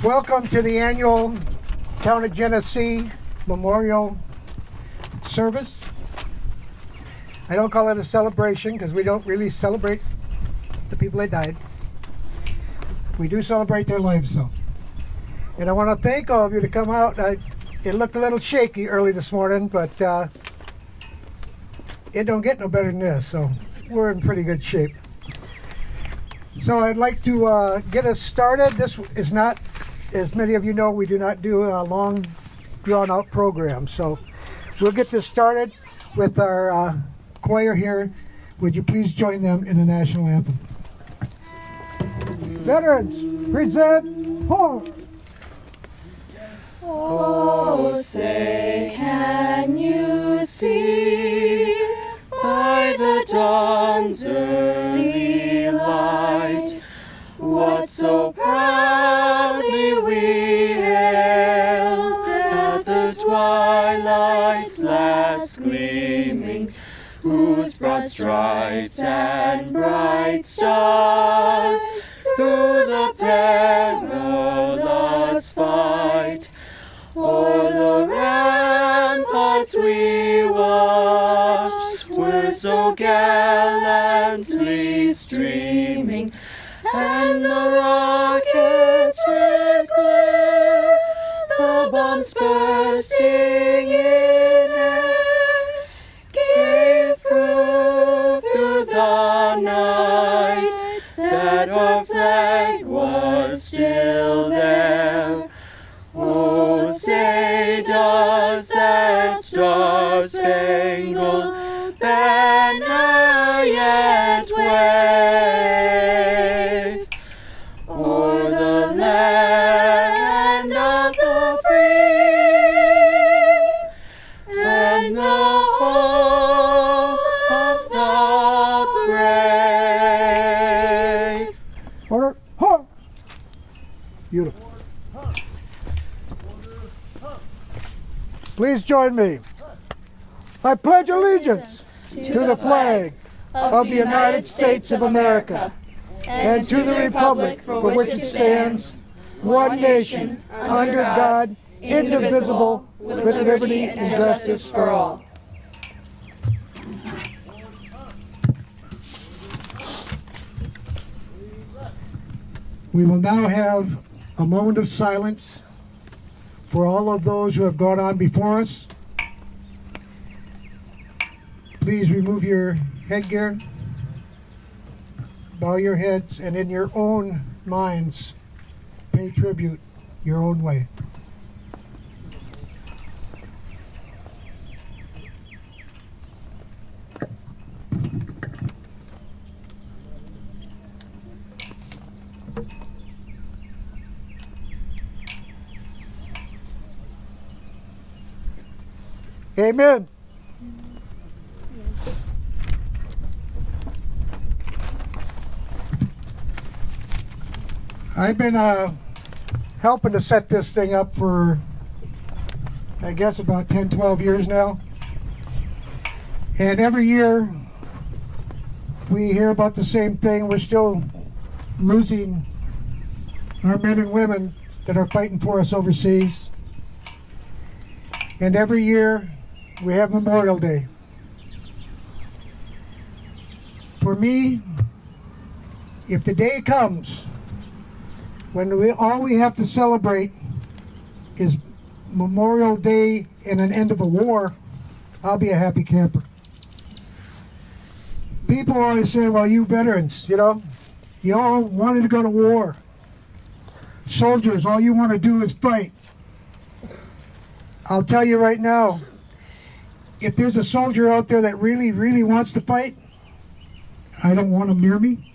Welcome to the annual Town of Genesee Memorial Service. I don't call it a celebration because we don't really celebrate the people that died. We do celebrate their lives though. And I want to thank all of you to come out. It looked a little shaky early this morning, but it don't get no better than this, so we're in pretty good shape. So I'd like to get us started. This is not, as many of you know, we do not do a long drawn-out program. So we'll get this started with our choir here. Would you please join them in the national anthem? Veterans, present home. Oh, say, can you see by the dawn's early light what so proudly we hailed at the twilight's last gleaming, whose broad stripes and bright stars through the perilous fight o'er the ramparts we watched were so gallantly streaming, and the rockets' red glare, the bombs bursting in air, gave proof through the night that our flag was still there. Oh, say, does that star-spangled banner yet wave o'er the land of the free and the home of the brave? Order, ho! Beautiful. Please join me. I pledge allegiance to the flag of the United States of America and to the republic for which it stands, one nation, under God, indivisible, with liberty and justice for all. We will now have a moment of silence for all of those who have gone on before us. Please remove your headgear, bow your heads, and in your own minds, pay tribute your own way. Amen. I've been helping to set this thing up for, I guess, about 10, 12 years now. And every year we hear about the same thing. We're still losing our men and women that are fighting for us overseas. And every year we have Memorial Day. For me, if the day comes when all we have to celebrate is Memorial Day and an end of a war, I'll be a happy camper. People always say, well, you veterans, you all wanted to go to war. Soldiers, all you want to do is fight. I'll tell you right now, if there's a soldier out there that really, really wants to fight, I don't want him near me.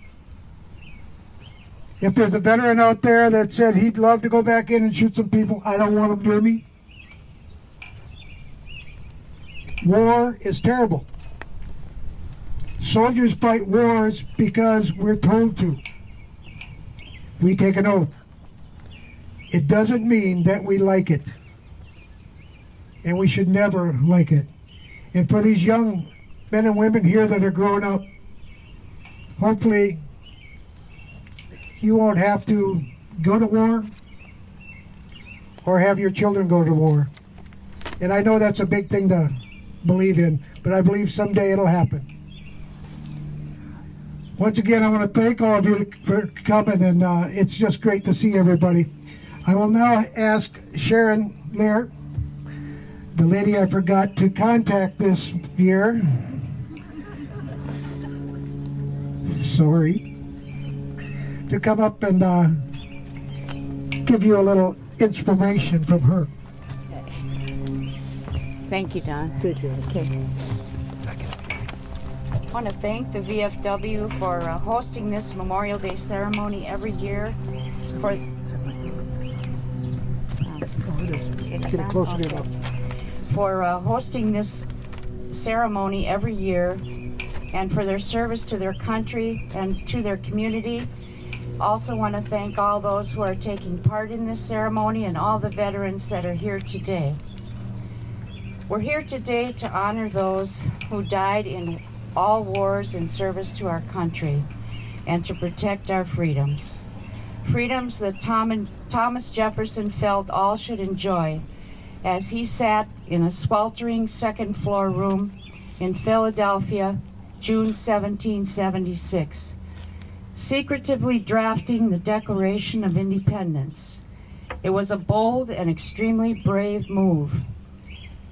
If there's a veteran out there that said he'd love to go back in and shoot some people, I don't want him near me. War is terrible. Soldiers fight wars because we're told to. We take an oath. It doesn't mean that we like it. And we should never like it. And for these young men and women here that are growing up, hopefully you won't have to go to war. or have your children go to war. And I know that's a big thing to believe in, but I believe someday it'll happen. Once again, I want to thank all of you for coming, and it's just great to see everybody. I will now ask Sharon Lear, the lady I forgot to contact this year. Sorry. To come up and give you a little inspiration from her. Thank you, Don. Thank you. Okay. I want to thank the VFW for hosting this Memorial Day ceremony every year. For Oh, it is. Get it closer to you. For hosting this ceremony every year, and for their service to their country and to their community. Also want to thank all those who are taking part in this ceremony and all the veterans that are here today. We're here today to honor those who died in all wars in service to our country and to protect our freedoms. Freedoms that Thomas Jefferson felt all should enjoy as he sat in a sweltering second-floor room in Philadelphia, June 1776, secretively drafting the Declaration of Independence. It was a bold and extremely brave move.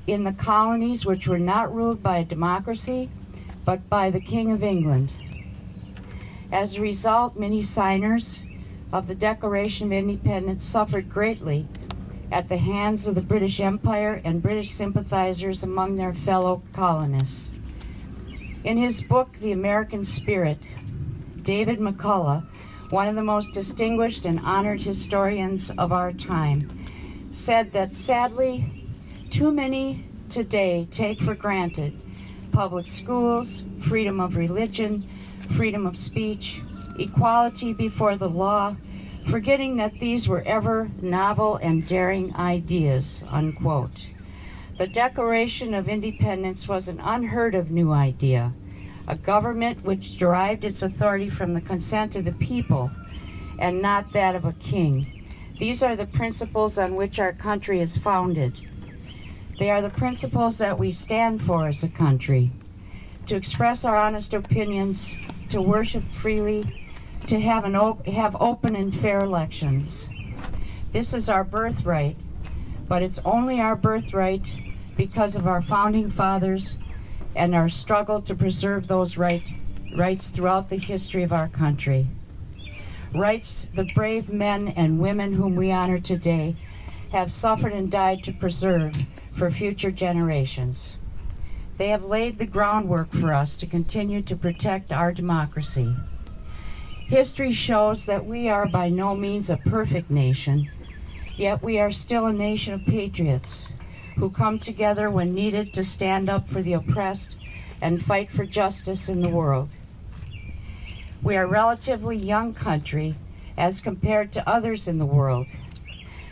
In the colonies, which were not ruled by a democracy, but by the King of England. As a result, many signers of the Declaration of Independence suffered greatly at the hands of the British Empire and British sympathizers among their fellow colonists. In his book, The American Spirit, David McCullough, one of the most distinguished and honored historians of our time, said that sadly, too many today take for granted public schools, freedom of religion, freedom of speech, equality before the law, forgetting that these were ever novel and daring ideas, unquote. The Declaration of Independence was an unheard of new idea, a government which derived its authority from the consent of the people and not that of a king. These are the principles on which our country is founded. They are the principles that we stand for as a country: to express our honest opinions, to worship freely, to have open and fair elections. This is our birthright, but it's only our birthright because of our founding fathers and our struggle to preserve those rights throughout the history of our country. Rights the brave men and women whom we honor today have suffered and died to preserve for future generations. They have laid the groundwork for us to continue to protect our democracy. History shows that we are by no means a perfect nation, yet we are still a nation of patriots who come together when needed to stand up for the oppressed and fight for justice in the world. We are a relatively young country as compared to others in the world.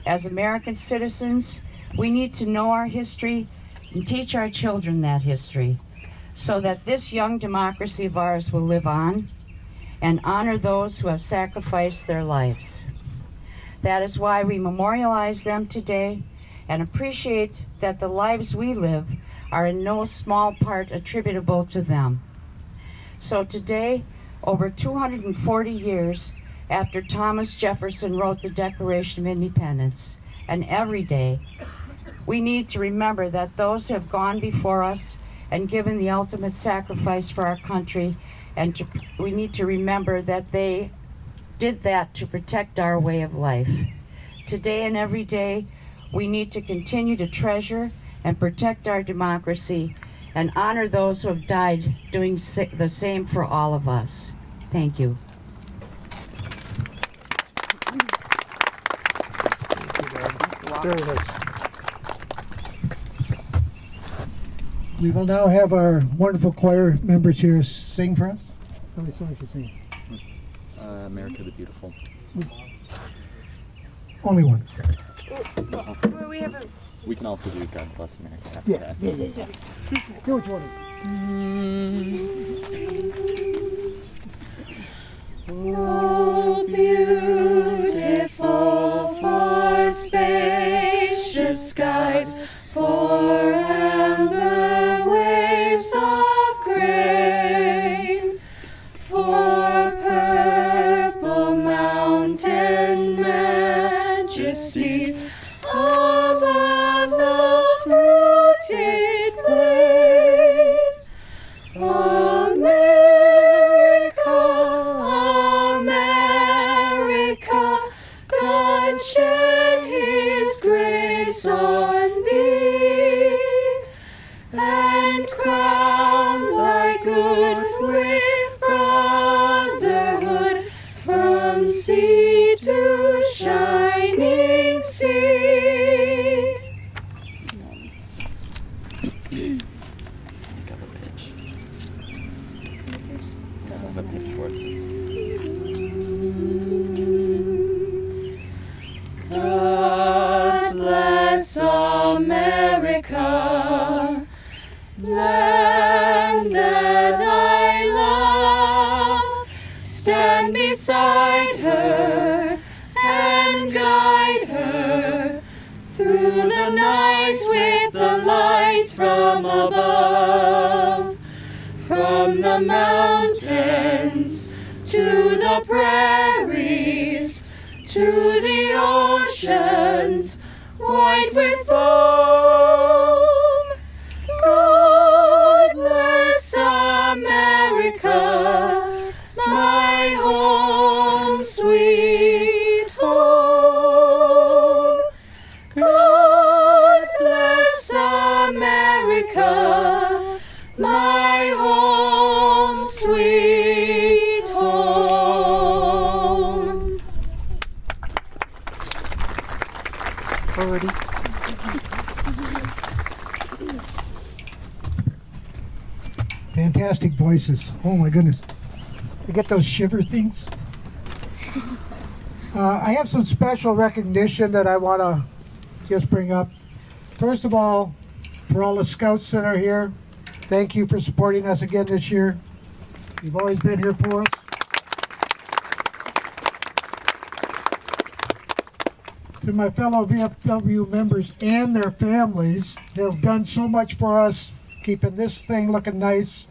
As American citizens, we need to know our history and teach our children that history so that this young democracy of ours will live on and honor those who have sacrificed their lives. That is why we memorialize them today and appreciate that the lives we live are in no small part attributable to them. So today, over 240 years after Thomas Jefferson wrote the Declaration of Independence, and every day, we need to remember that those who have gone before us and given the ultimate sacrifice for our country, and we need to remember that they did that to protect our way of life. Today and every day, we need to continue to treasure and protect our democracy and honor those who have died doing the same for all of us. Thank you. Very nice. We will now have our wonderful choir members here sing for us. How many songs you sing? America the Beautiful. Only one. Well, We can also do God Bless America after Yeah, that. yeah. Do what you want. Oh, beautiful for Spain. majesties above the fruited plains. America, America, God shed his grace on thee, and crown thy good with brotherhood from sea to shining sea. Pick up a pitch. That's a pitch for it. God bless America, land that I love. Stand beside her and guide her through the night with the light from above. From the mountains to the prairies, to the oceans, white with foam. God bless America, my home, sweet home. God bless America, my home, sweet home. Already. Fantastic voices. Oh my goodness. You get those shiver things? I have some special recognition that I want to just bring up. First of all, for all the scouts that are here, thank you for supporting us again this year. You've always been here for us. To my fellow VFW members and their families, they have done so much for us, keeping this thing looking nice,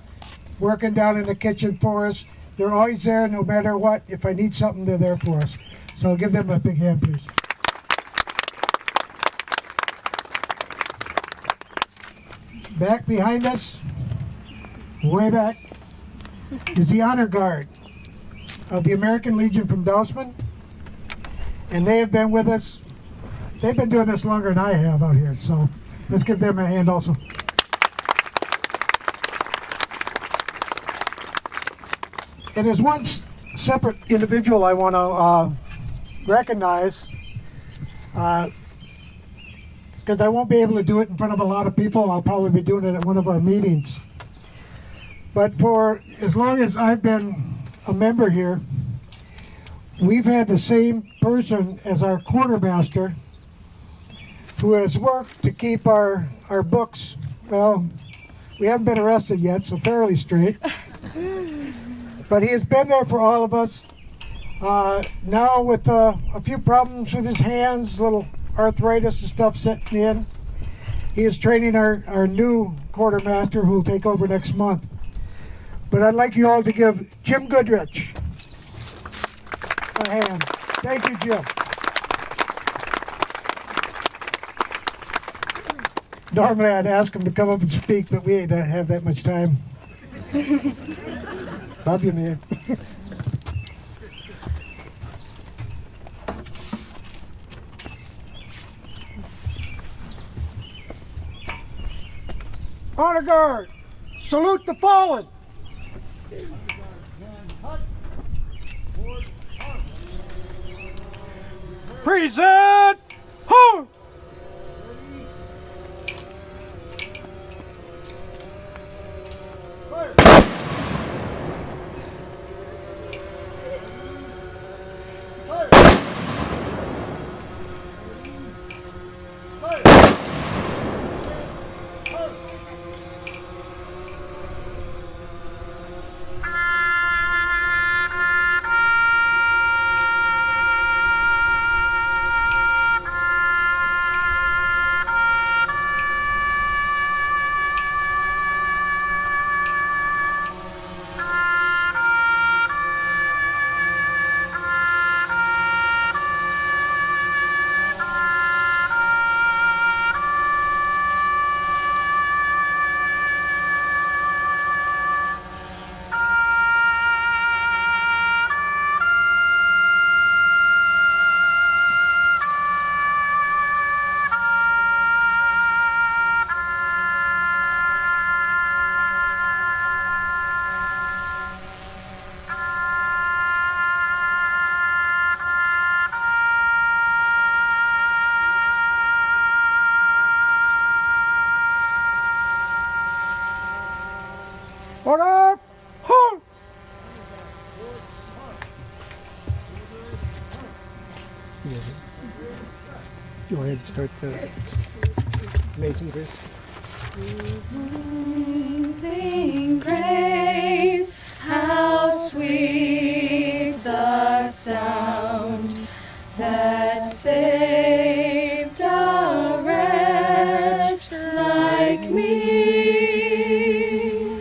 working down in the kitchen for us. They're always there no matter what. If I need something, they're there for us. So give them a big hand, please. Back behind us, way back, is the Honor Guard of the American Legion from Dousman. And they have been with us. They've been doing this longer than I have out here. So let's give them a hand also. And there's one separate individual I want to recognize, because I won't be able to do it in front of a lot of people. I'll probably be doing it at one of our meetings. But for as long as I've been a member here, we've had the same person as our quartermaster who has worked to keep our books, well, we haven't been arrested yet, so fairly straight. But he has been there for all of us. Now with a few problems with his hands, little arthritis and stuff setting in, he is training our new quartermaster who will take over next month. But I'd like you all to give Jim Goodrich a hand. Thank you, Jim. Normally I'd ask him to come up and speak, but we ain't have that much time. Love you, man. Honor Guard, salute the fallen. Present! Ho! Go ahead and start the Amazing Grace. Amazing grace, how sweet the sound that saved a wretch like me.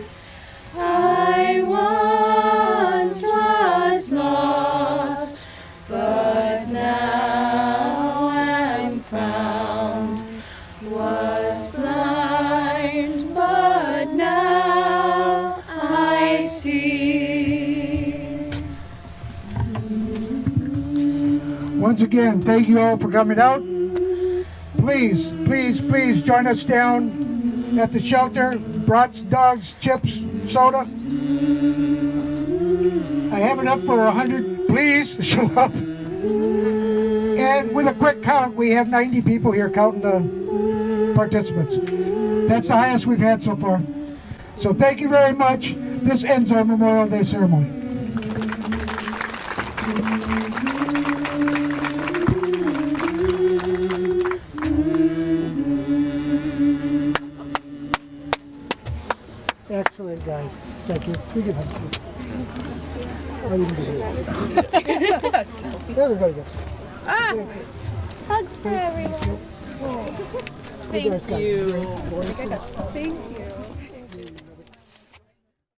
I once was lost, but now am found. Was blind, but now I see. Once again, thank you all for coming out. Please, please, please join us down at the shelter. Brats, dogs, chips, soda. I have enough for 100. Please show up. And with a quick count, we have 90 people here counting the participants. That's the highest we've had so far. So thank you very much. This ends our Memorial Day ceremony. Excellent, guys. Thank you. You can have a seat. I didn't do it. Everybody gets it. Hugs for everyone. You guys got it. Thank you.